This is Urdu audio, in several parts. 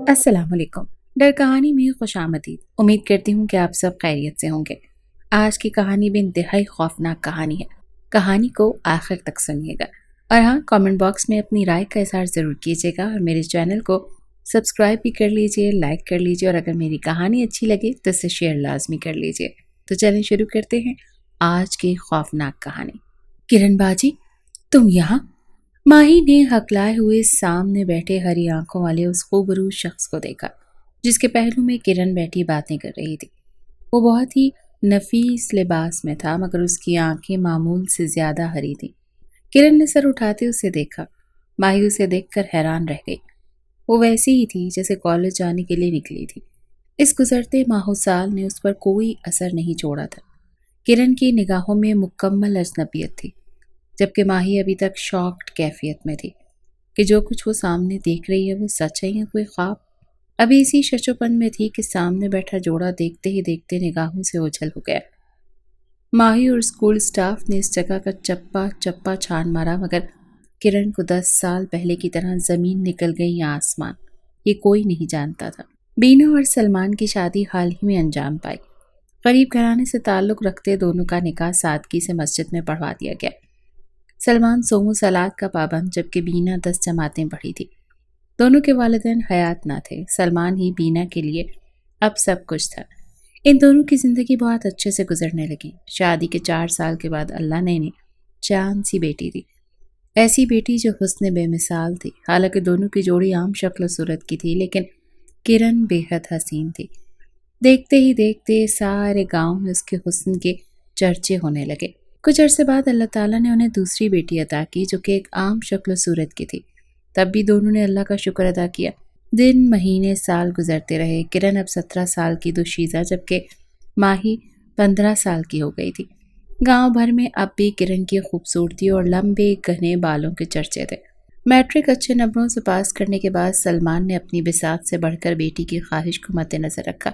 السلام علیکم۔ ڈر کہانی میں خوش آمدید۔ امید کرتی ہوں کہ آپ سب خیریت سے ہوں گے۔ آج کی کہانی بھی انتہائی خوفناک کہانی ہے۔ کہانی کو آخر تک سنیے گا، اور ہاں، کامنٹ باکس میں اپنی رائے کا اظہار ضرور کیجیے گا، اور میرے چینل کو سبسکرائب بھی کر لیجیے، لائک کر لیجیے، اور اگر میری کہانی اچھی لگے تو اسے شیئر لازمی کر لیجیے۔ تو چلیں شروع کرتے ہیں آج کی خوفناک کہانی۔ کرن باجی، تم یہاں؟ ماہی نے ہکلائے ہوئے سامنے بیٹھے ہری آنکھوں والے اس خوبرو شخص کو دیکھا جس کے پہلو میں کرن بیٹھی باتیں کر رہی تھی۔ وہ بہت ہی نفیس لباس میں تھا، مگر اس کی آنکھیں معمول سے زیادہ ہری تھیں۔ کرن نے سر اٹھاتے اسے دیکھا۔ ماہی اسے دیکھ کر حیران رہ گئی۔ وہ ویسی ہی تھی جیسے کالج جانے کے لیے نکلی تھی۔ اس گزرتے ماہو سال نے اس پر کوئی اثر نہیں چھوڑا تھا۔ کرن کی نگاہوں میں مکمل اجنبیت تھی، جبکہ ماہی ابھی تک شاکڈ کیفیت میں تھی کہ جو کچھ وہ سامنے دیکھ رہی ہے وہ سچ ہے یا کوئی خواب۔ ابھی اسی شچوپن میں تھی کہ سامنے بیٹھا جوڑا دیکھتے ہی دیکھتے نگاہوں سے اوجھل ہو گیا۔ ماہی اور اسکول سٹاف نے اس جگہ کا چپا چپا چھان مارا، مگر کرن کو 10 سال پہلے کی طرح زمین نکل گئی یا آسمان، یہ کوئی نہیں جانتا تھا۔ بینو اور سلمان کی شادی حال ہی میں انجام پائی۔ غریب گھرانے سے تعلق رکھتے دونوں کا نکاح سادگی سے مسجد میں پڑھوا دیا گیا۔ سلمان صوم و صلات کا پابند، جبکہ بینا 10 جماعتیں پڑھی تھی۔ دونوں کے والدین حیات نہ تھے۔ سلمان ہی بینا کے لیے اب سب کچھ تھا۔ ان دونوں کی زندگی بہت اچھے سے گزرنے لگی۔ شادی کے 4 سال کے بعد اللہ نے انہیں چاند سی بیٹی دی، ایسی بیٹی جو حسن بے مثال تھی۔ حالانکہ دونوں کی جوڑی عام شکل و صورت کی تھی، لیکن کرن بے حد حسین تھی۔ دیکھتے ہی دیکھتے سارے گاؤں میں اس کے حسن کے چرچے ہونے لگے۔ کچھ عرصے بعد اللہ تعالیٰ نے انہیں دوسری بیٹی عطا کی جو کہ ایک عام شکل و صورت کی تھی۔ تب بھی دونوں نے اللہ کا شکر ادا کیا۔ دن مہینے سال گزرتے رہے۔ کرن اب 17 سال کی دوشیزہ، جبکہ ماہی 15 سال کی ہو گئی تھی۔ گاؤں بھر میں اب بھی کرن کی خوبصورتی اور لمبے گھنے بالوں کے چرچے تھے۔ میٹرک اچھے نمبروں سے پاس کرنے کے بعد سلمان نے اپنی بساط سے بڑھ کر بیٹی کی خواہش کو مد نظر رکھا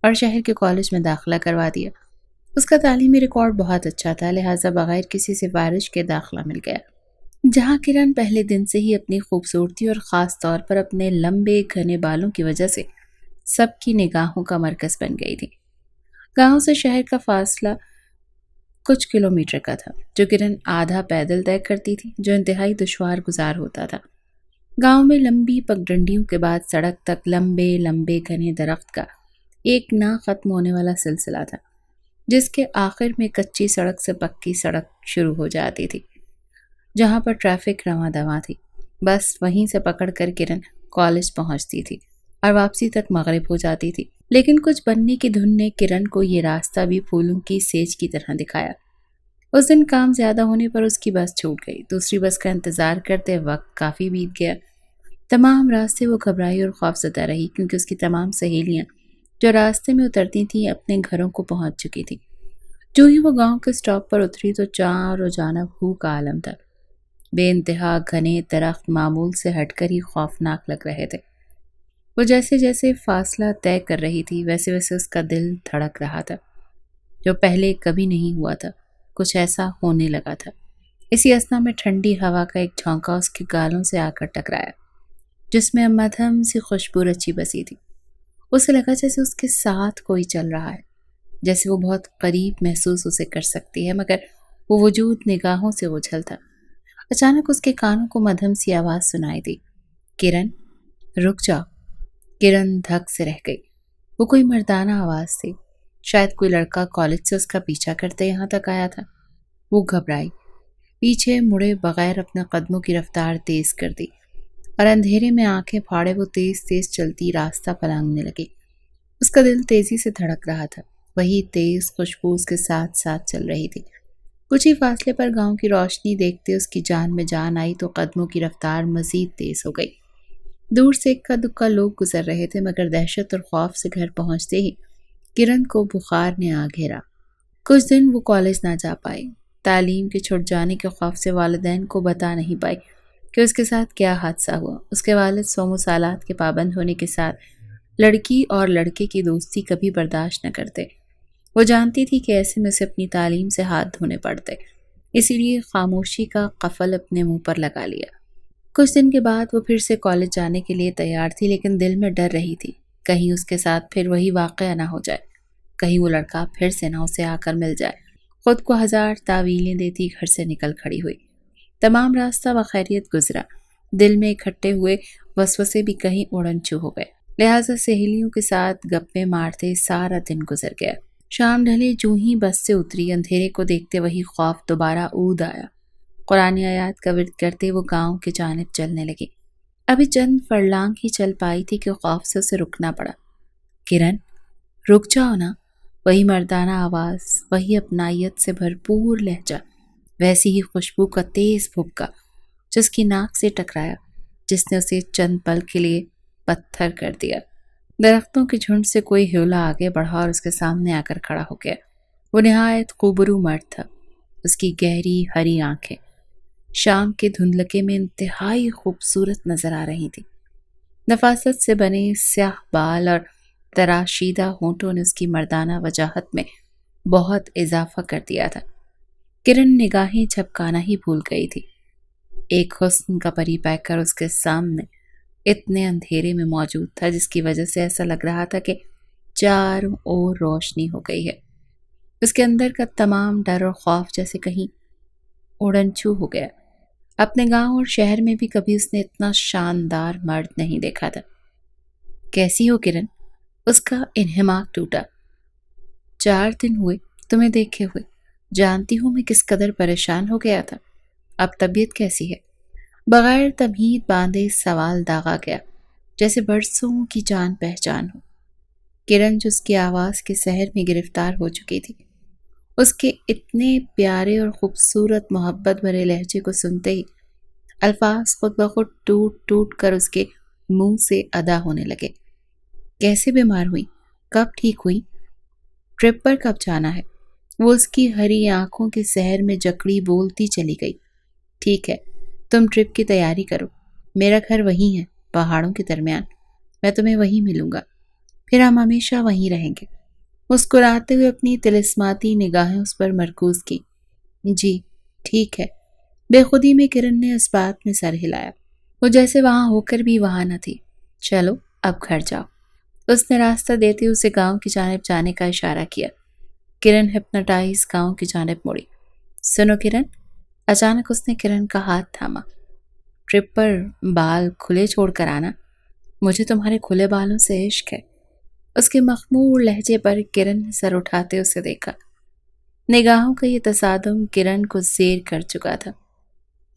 اور شہر کے کالج میں داخلہ کروا دیا۔ اس کا تعلیمی ریکارڈ بہت اچھا تھا، لہٰذا بغیر کسی سفارش کے داخلہ مل گیا، جہاں کرن پہلے دن سے ہی اپنی خوبصورتی اور خاص طور پر اپنے لمبے گھنے بالوں کی وجہ سے سب کی نگاہوں کا مرکز بن گئی تھی۔ گاؤں سے شہر کا فاصلہ کچھ کلومیٹر کا تھا، جو کرن آدھا پیدل طے کرتی تھی، جو انتہائی دشوار گزار ہوتا تھا۔ گاؤں میں لمبی پگڈنڈیوں کے بعد سڑک تک لمبے لمبے گھنے درخت کا ایک نہ ختم ہونے والا سلسلہ تھا، جس کے آخر میں کچی سڑک سے پکی سڑک شروع ہو جاتی تھی، جہاں پر ٹریفک رواں دواں تھی۔ بس وہیں سے پکڑ کر کرن کالج پہنچتی تھی اور واپسی تک مغرب ہو جاتی تھی۔ لیکن کچھ بننے کی دھن نے کرن کو یہ راستہ بھی پھولوں کی سیج کی طرح دکھایا۔ اس دن کام زیادہ ہونے پر اس کی بس چھوٹ گئی۔ دوسری بس کا انتظار کرتے وقت کافی بیت گیا۔ تمام راستے وہ گھبرائی اور خوفزدہ رہی، کیونکہ اس کی تمام سہیلیاں جو راستے میں اترتی تھیں اپنے گھروں کو پہنچ چکی تھی۔ جو ہی وہ گاؤں کے سٹاپ پر اتری تو چاروں جانب ہو کا عالم تھا۔ بے انتہا گھنے درخت معمول سے ہٹ کر ہی خوفناک لگ رہے تھے۔ وہ جیسے جیسے فاصلہ طے کر رہی تھی ویسے ویسے اس کا دل دھڑک رہا تھا، جو پہلے کبھی نہیں ہوا تھا۔ کچھ ایسا ہونے لگا تھا۔ اسی اثنا میں ٹھنڈی ہوا کا ایک جھونکا اس کے گالوں سے آ کر ٹکرایا، جس میں مدھم سی خوشبو رچی بسی تھی۔ اسے لگا جیسے اس کے ساتھ کوئی چل رہا ہے، جیسے وہ بہت قریب محسوس اسے کر سکتی ہے، مگر وہ وجود نگاہوں سے اوجھل تھا۔ اچانک اس کے کانوں کو مدھم سی آواز سنائی دی، کرن رک جاؤ۔ کرن دھک سے رہ گئی۔ وہ کوئی مردانہ آواز تھی، شاید کوئی لڑکا کالج سے اس کا پیچھا کرتے یہاں تک آیا تھا۔ وہ گھبرائی، پیچھے مڑے بغیر اپنے قدموں کی رفتار تیز کر دی، اور اندھیرے میں آنکھیں پھاڑے وہ تیز تیز چلتی راستہ پلانگنے لگی۔ اس کا دل تیزی سے دھڑک رہا تھا، وہی تیز خوشبو اس کے ساتھ ساتھ چل رہی تھی۔ کچھ ہی فاصلے پر گاؤں کی روشنی دیکھتے اس کی جان میں جان آئی تو قدموں کی رفتار مزید تیز ہو گئی۔ دور سے اکا دکا لوگ گزر رہے تھے، مگر دہشت اور خوف سے گھر پہنچتے ہی کرن کو بخار نے آ گھیرا۔ کچھ دن وہ کالج نہ جا پائی۔ تعلیم کے چھوٹ جانے کے خوف سے والدین کو بتا نہیں پائی کہ اس کے ساتھ کیا حادثہ ہوا۔ اس کے والد صوم و صلات کے پابند ہونے کے ساتھ لڑکی اور لڑکے کی دوستی کبھی برداشت نہ کرتے۔ وہ جانتی تھی کہ ایسے میں اسے اپنی تعلیم سے ہاتھ دھونے پڑتے، اسی لیے خاموشی کا قفل اپنے منہ پر لگا لیا۔ کچھ دن کے بعد وہ پھر سے کالج جانے کے لیے تیار تھی، لیکن دل میں ڈر رہی تھی کہیں اس کے ساتھ پھر وہی واقعہ نہ ہو جائے، کہیں وہ لڑکا پھر سے نہ اسے آ کر مل جائے۔ خود کو ہزار تعویلیں دیتی گھر سے نکل کھڑی ہوئی۔ تمام راستہ بخیریت گزرا، دل میں اکٹھے ہوئے وسوسے بھی کہیں اڑن چھو ہو گئے، لہٰذا سہیلیوں کے ساتھ گپے مارتے سارا دن گزر گیا۔ شام ڈھلے جوں ہی بس سے اتری، اندھیرے کو دیکھتے وہی خوف دوبارہ اود آیا۔ قرآن آیات کا ورد کرتے وہ گاؤں کی جانب چلنے لگی۔ ابھی چند فرلانگ ہی چل پائی تھی کہ خوف سے اسے رکنا پڑا۔ کرن، رک جاؤ نا۔ وہی مردانہ آواز، وہی اپنائیت سے بھرپور لہجہ، ویسی ہی خوشبو کا تیز بھبکا جس کی ناک سے ٹکرایا، جس نے اسے چند پل کے لیے پتھر کر دیا۔ درختوں کے جھنڈ سے کوئی ہیولا آگے بڑھا اور اس کے سامنے آ کر کھڑا ہو گیا۔ وہ نہایت قبرو مرد تھا۔ اس کی گہری ہری آنکھیں شام کے دھندلکے میں انتہائی خوبصورت نظر آ رہی تھی۔ نفاست سے بنے سیاہ بال اور تراشیدہ ہونٹوں نے اس کی مردانہ وجاہت میں بہت اضافہ کر دیا تھا۔ کرن نگاہیں جھپکانا ہی بھول گئی تھی۔ ایک حسن کا پری پیکر اس کے سامنے اتنے اندھیرے میں موجود تھا، جس کی وجہ سے ایسا لگ رہا تھا کہ چاروں اور روشنی ہو گئی ہے۔ اس کے اندر کا تمام ڈر اور خوف جیسے کہیں اڑن چھو ہو گیا۔ اپنے گاؤں اور شہر میں بھی کبھی اس نے اتنا شاندار مرد نہیں دیکھا تھا۔ کیسی ہو کرن؟ اس کا انہماک ٹوٹا۔ 4 دن ہوئے تمہیں دیکھے ہوئے، جانتی ہوں میں کس قدر پریشان ہو گیا تھا۔ اب طبیعت کیسی ہے؟ بغیر تمہید باندھے سوال داغا گیا، جیسے برسوں کی جان پہچان ہو۔ کرن جو اس کی آواز کے سحر میں گرفتار ہو چکی تھی، اس کے اتنے پیارے اور خوبصورت محبت بھرے لہجے کو سنتے ہی الفاظ خود بخود ٹوٹ ٹوٹ کر اس کے منہ سے ادا ہونے لگے۔ کیسے بیمار ہوئی؟ کب ٹھیک ہوئی؟ ٹرپ پر کب جانا ہے؟ وہ اس کی ہری آنکھوں کے سحر میں جکڑی بولتی چلی گئی۔ ٹھیک ہے، تم ٹرپ کی تیاری کرو، میرا گھر وہیں ہے، پہاڑوں کے درمیان، میں تمہیں وہیں ملوں گا، پھر ہم ہمیشہ وہیں رہیں گے۔ مسکراتے ہوئے اپنی طلسماتی نگاہیں اس پر مرکوز کی۔ جی ٹھیک ہے۔ بے خودی میں کرن نے اس بات میں سر ہلایا، وہ جیسے وہاں ہو کر بھی وہاں نہ تھی۔ چلو اب گھر جاؤ۔ اس نے راستہ دیتے اسے گاؤں کی جانب جانے کا اشارہ کیا۔ کرن ہپناٹائز گاؤں کی جانب مڑی۔ سنو کرن، اچانک اس نے کرن کا ہاتھ تھاما۔ ٹرپ پر بال کھلے چھوڑ کر آنا، مجھے تمہارے کھلے بالوں سے عشق ہے۔ اس کے مخمور لہجے پر کرن نے سر اٹھاتے اسے دیکھا۔ نگاہوں کا یہ تصادم کرن کو زیر کر چکا تھا۔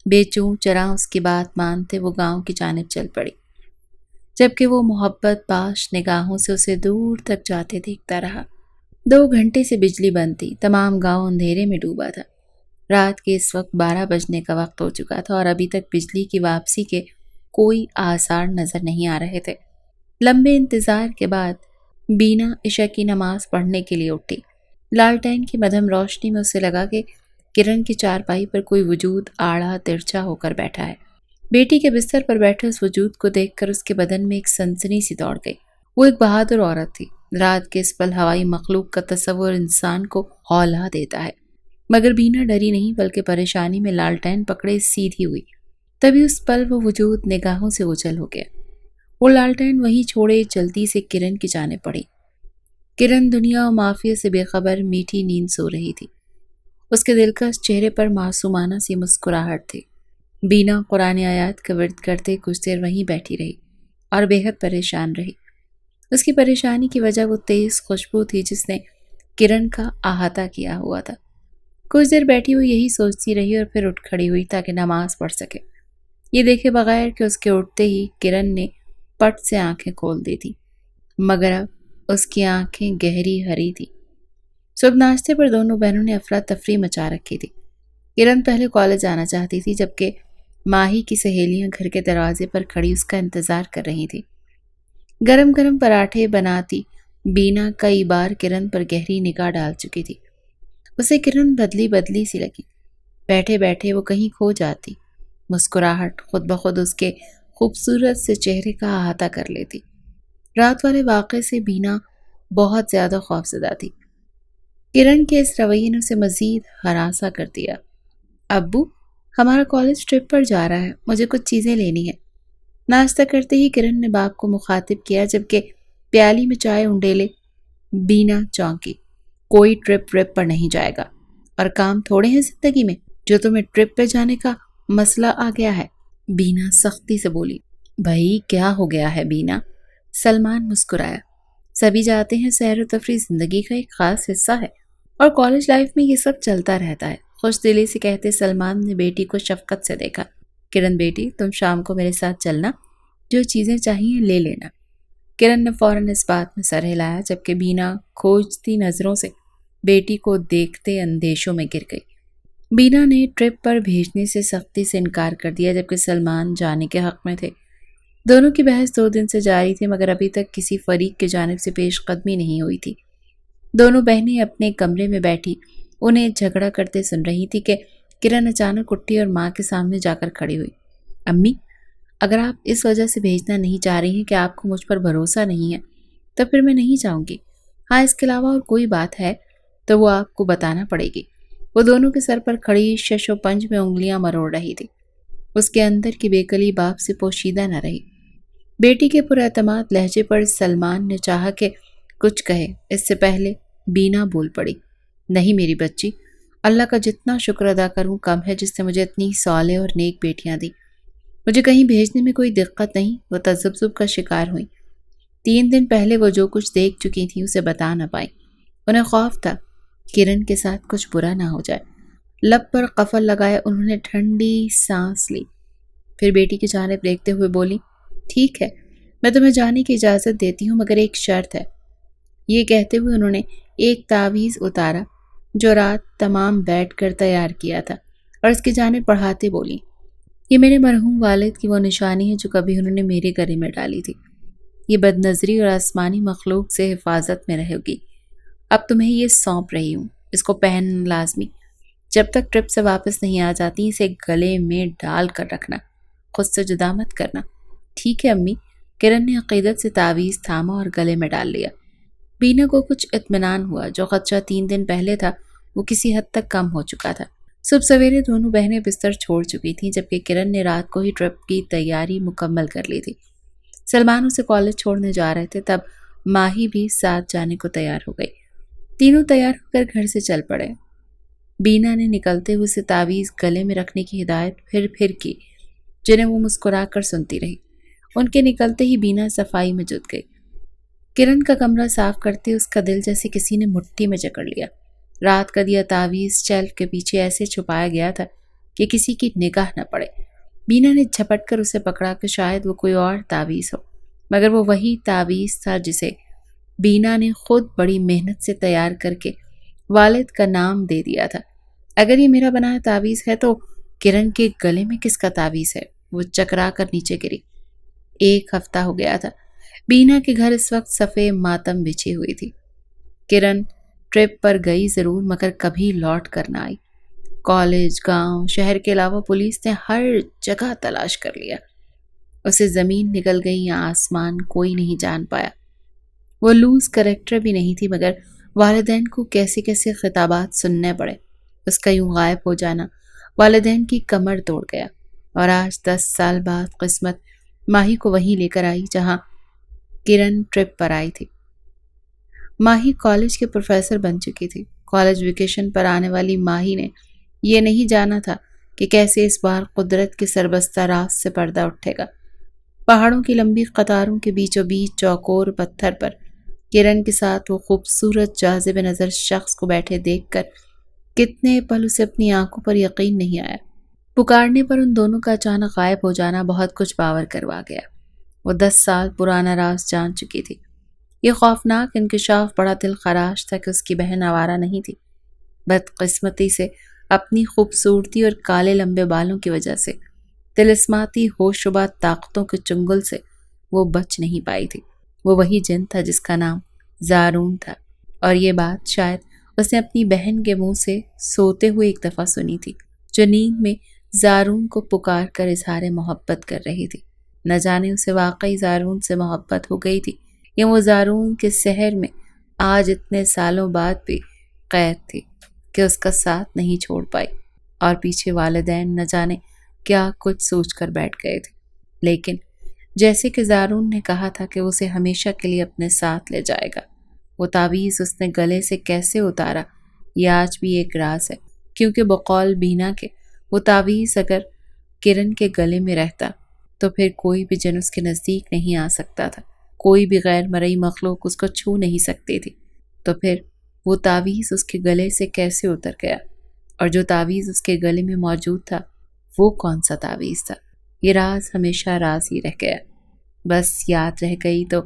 بے چوں چراں اس کی بات مانتے وہ گاؤں کی جانب چل پڑی، جبکہ وہ محبت باش نگاہوں سے اسے دور تک جاتے دیکھتا رہا۔ 2 گھنٹے سے بجلی بند تھی، تمام گاؤں اندھیرے میں ڈوبا تھا۔ رات کے اس وقت 12 بجنے کا وقت ہو چکا تھا اور ابھی تک بجلی کی واپسی کے کوئی آثار نظر نہیں آ رہے تھے۔ لمبے انتظار کے بعد بینا عشاء کی نماز پڑھنے کے لیے اٹھی۔ لالٹین کی مدھم روشنی میں اسے لگا کہ کرن کی چارپائی پر کوئی وجود آڑا ترچھا ہو کر بیٹھا ہے۔ بیٹی کے بستر پر بیٹھے اس وجود کو دیکھ کر اس کے بدن میں ایک سنسنی سی دوڑ گئی۔ وہ ایک بہادر عورت تھی۔ رات کے اس پل ہوائی مخلوق کا تصور انسان کو ہولہ دیتا ہے، مگر بینا ڈری نہیں بلکہ پریشانی میں لالٹین پکڑے سیدھی ہوئی۔ تبھی اس پل وہ وجود نگاہوں سے اوجھل ہو گیا۔ وہ لالٹین وہیں چھوڑے جلدی سے کرن کی جانب بڑھی۔ کرن دنیا و مافیہ سے بے خبر میٹھی نیند سو رہی تھی۔ اس کے دلکش چہرے پر معصومانہ سی مسکراہٹ تھی۔ بینا قرآن آیات کا ورد کرتے کچھ دیر وہیں بیٹھی رہی اور بے حد پریشان رہی۔ اس کی پریشانی کی وجہ وہ تیز خوشبو تھی جس نے کرن کا احاطہ کیا ہوا تھا۔ کچھ دیر بیٹھی ہوئی یہی سوچتی رہی اور پھر اٹھ کھڑی ہوئی تاکہ نماز پڑھ سکے۔ یہ دیکھے بغیر کہ اس کے اٹھتے ہی کرن نے پٹ سے آنکھیں کھول دی تھی، مگر اب اس کی آنکھیں گہری ہری تھی۔ صبح ناشتے پر دونوں بہنوں نے افراتفری مچا رکھی تھی۔ کرن پہلے کالج جانا چاہتی تھی، جبکہ ماہی کی سہیلیاں گھر کے دروازے پر کھڑی اس کا انتظار کر رہی تھی۔ گرم گرم پراٹھے بناتی بینا کئی بار کرن پر گہری نگاہ ڈال چکی تھی۔ اسے کرن بدلی بدلی سی لگی۔ بیٹھے بیٹھے وہ کہیں کھو جاتی، مسکراہٹ خود بخود اس کے خوبصورت سے چہرے کا احاطہ کر لیتی۔ رات والے واقعے سے بینا بہت زیادہ خوفزدہ تھی۔ کرن کے اس رویے نے اسے مزید ہراساں کر دیا۔ ابو، ہمارا کالج ٹرپ پر جا رہا ہے، مجھے کچھ چیزیں لینی ہے۔ ناشتہ کرتے ہی کرن نے باپ کو مخاطب کیا، جبکہ پیالی میں چائے انڈیلے بینا چونکی۔ کوئی ٹرپ ورپ پر نہیں جائے گا، اور کام تھوڑے ہیں زندگی میں جو تمہیں ٹرپ پہ جانے کا مسئلہ آ گیا ہے۔ بینا سختی سے بولی۔ بھائی کیا ہو گیا ہے بینا؟ سلمان مسکرایا۔ سبھی جاتے ہیں، سیر و تفریح زندگی کا ایک خاص حصہ ہے، اور کالج لائف میں یہ سب چلتا رہتا ہے، خوش دلی سے کہتے سلمان نے بیٹی کو شفقت سے دیکھا۔ کرن بیٹی، تم شام کو میرے ساتھ چلنا، جو چیزیں چاہیے لے لینا۔ کرن نے فوراً اس بات میں سر ہلایا، جبکہ بینا کھوجتی نظروں سے بیٹی کو دیکھتے اندیشوں میں گر گئی۔ بینا نے ٹرپ پر بھیجنے سے سختی سے انکار کر دیا، جبکہ سلمان جانے کے حق میں تھے۔ دونوں کی بحث 2 دن سے جاری تھی، مگر ابھی تک کسی فریق کی جانب سے پیش قدمی نہیں ہوئی تھی۔ دونوں بہنیں اپنے کمرے میں بیٹھی انہیں جھگڑا کرتے سن رہی تھی کہ کرن اچانک اٹھی اور ماں کے سامنے جا کر کھڑی ہوئی۔ امی، اگر آپ اس وجہ سے بھیجنا نہیں چاہ رہی ہیں کہ آپ کو مجھ پر بھروسہ نہیں ہے تو پھر میں نہیں جاؤں گی۔ ہاں، اس کے علاوہ اور کوئی بات ہے تو وہ آپ کو بتانا پڑے گی۔ وہ دونوں کے سر پر کھڑی شش و پنج میں انگلیاں مروڑ رہی تھی۔ اس کے اندر کی بےقلی باپ سے پوشیدہ نہ رہی۔ بیٹی کے پراعتماد لہجے پر سلمان نے چاہا کہ کچھ کہے، اس سے پہلے بینا بول پڑی۔ نہیں میری بچی، اللہ کا جتنا شکر ادا کروں کم ہے جس نے مجھے اتنی صالح اور نیک بیٹیاں دی۔ مجھے کہیں بھیجنے میں کوئی دقت نہیں۔ وہ تذبذب کا شکار ہوئی۔ 3 دن پہلے وہ جو کچھ دیکھ چکی تھی اسے بتا نہ پائی۔ انہیں خوف تھا کرن کے ساتھ کچھ برا نہ ہو جائے۔ لب پر قفل لگائے انہوں نے ٹھنڈی سانس لی، پھر بیٹی کی جانب دیکھتے ہوئے بولی، ٹھیک ہے، میں تمہیں جانے کی اجازت دیتی ہوں، مگر ایک شرط ہے۔ یہ کہتے ہوئے انہوں نے ایک تعویذ اتارا جو رات تمام بیٹھ کر تیار کیا تھا، اور اس کی جانب بڑھاتے بولی، یہ میرے مرحوم والد کی وہ نشانی ہے جو کبھی انہوں نے میرے گلے میں ڈالی تھی۔ یہ بد نظری اور آسمانی مخلوق سے حفاظت میں رہے گی۔ اب تمہیں یہ سونپ رہی ہوں، اس کو پہننا لازمی۔ جب تک ٹرپ سے واپس نہیں آ جاتی اسے گلے میں ڈال کر رکھنا، خود سے جدا مت کرنا۔ ٹھیک ہے امی۔ کرن نے عقیدت سے تعویذ تھاما اور گلے میں ڈال لیا۔ بینا کو کچھ اطمینان ہوا، جو خدشہ 3 دن پہلے تھا وہ کسی حد تک کم ہو چکا تھا۔ صبح سویرے دونوں بہنیں بستر چھوڑ چکی تھیں، جبکہ کرن نے رات کو ہی ٹرپ کی تیاری مکمل کر لی تھی۔ سلمان اسے کالج چھوڑنے جا رہے تھے، تب ماہی بھی ساتھ جانے کو تیار ہو گئی۔ تینوں تیار ہو کر گھر سے چل پڑے۔ بینا نے نکلتے ہوئے اسے تعویذ گلے میں رکھنے کی ہدایت پھر کی، جنہیں وہ مسکرا کر سنتی رہی۔ ان کے نکلتے ہی بینا صفائی میں جت گئی۔ کرن کا کمرہ صاف کرتے اس کا دل جیسے کسی نے مٹھی میں جکڑ لیا۔ رات کا دیا تعویذ شیلف کے پیچھے ایسے چھپایا گیا تھا کہ کسی کی نگاہ نہ پڑے۔ بینا نے جھپٹ کر اسے پکڑا کہ شاید وہ کوئی اور تعویذ ہو، مگر وہ وہی تعویذ تھا جسے بینا نے خود بڑی محنت سے تیار کر کے والد کا نام دے دیا تھا۔ اگر یہ میرا بنایا تعویذ ہے تو کرن کے گلے میں کس کا تعویذ ہے؟ وہ چکرا کر نیچے گری۔ 1 ہفتہ ہو گیا تھا۔ بینا کے گھر اس وقت صفے ماتم بچھی ہوئی تھی۔ کرن ٹرپ پر گئی ضرور، مگر کبھی لوٹ کر نہ آئی۔ کالج، گاؤں، شہر کے علاوہ پولیس نے ہر جگہ تلاش کر لیا۔ اسے زمین نکل گئی یا آسمان، کوئی نہیں جان پایا۔ وہ لوز کریکٹر بھی نہیں تھی، مگر والدین کو کیسے کیسے خطابات سننے پڑے۔ اس کا یوں غائب ہو جانا والدین کی کمر توڑ گیا، اور آج 10 سال بعد قسمت ماہی کو وہیں لے کر آئی جہاں کرن ٹرپ پر آئی تھی۔ ماہی کالج کے پروفیسر بن چکی تھی۔ کالج ویکیشن پر آنے والی ماہی نے یہ نہیں جانا تھا کہ کیسے اس بار قدرت کے سربستہ راز سے پردہ اٹھے گا۔ پہاڑوں کی لمبی قطاروں کے بیچوں بیچ چوکور پتھر پر کرن کے ساتھ وہ خوبصورت جاذب نظر شخص کو بیٹھے دیکھ کر کتنے پل اسے اپنی آنکھوں پر یقین نہیں آیا۔ پکارنے پر ان دونوں کا اچانک غائب ہو جانا بہت کچھ باور کروا گیا۔ وہ 10 سال پرانا راز جان چکی تھی۔ یہ خوفناک انکشاف بڑا دل خراش تھا کہ اس کی بہن آوارہ نہیں تھی۔ بدقسمتی سے اپنی خوبصورتی اور کالے لمبے بالوں کی وجہ سے طلسماتی ہوش و بات طاقتوں کے چنگل سے وہ بچ نہیں پائی تھی۔ وہ وہی جن تھا جس کا نام زارون تھا، اور یہ بات شاید اس نے اپنی بہن کے منہ سے سوتے ہوئے ایک دفعہ سنی تھی، جو نیند میں زارون کو پکار کر اظہار محبت کر رہی تھی۔ نہ جانے اسے واقعی زارون سے محبت ہو گئی تھی یا وہ زارون کے سحر میں آج اتنے سالوں بعد بھی قید تھی کہ اس کا ساتھ نہیں چھوڑ پائی۔ اور پیچھے والدین نہ جانے کیا کچھ سوچ کر بیٹھ گئے تھے، لیکن جیسے کہ زارون نے کہا تھا کہ اسے ہمیشہ کے لیے اپنے ساتھ لے جائے گا، وہ تعویذ اس نے گلے سے کیسے اتارا یہ آج بھی ایک راز ہے، کیونکہ بقول بینا کے وہ تعویذ اگر کرن کے گلے میں رہتا تو پھر کوئی بھی جن اس کے نزدیک نہیں آ سکتا تھا، کوئی بھی غیر مرئی مخلوق اس کو چھو نہیں سکتی تھی، تو پھر وہ تعویذ اس کے گلے سے کیسے اتر گیا؟ اور جو تعویذ اس کے گلے میں موجود تھا وہ کون سا تعویذ تھا؟ یہ راز ہمیشہ راز ہی رہ گیا، بس یاد رہ گئی تو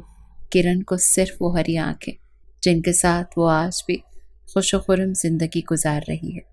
کرن کو صرف وہ ہری آنکھیں جن کے ساتھ وہ آج بھی خوش و خرم زندگی گزار رہی ہے۔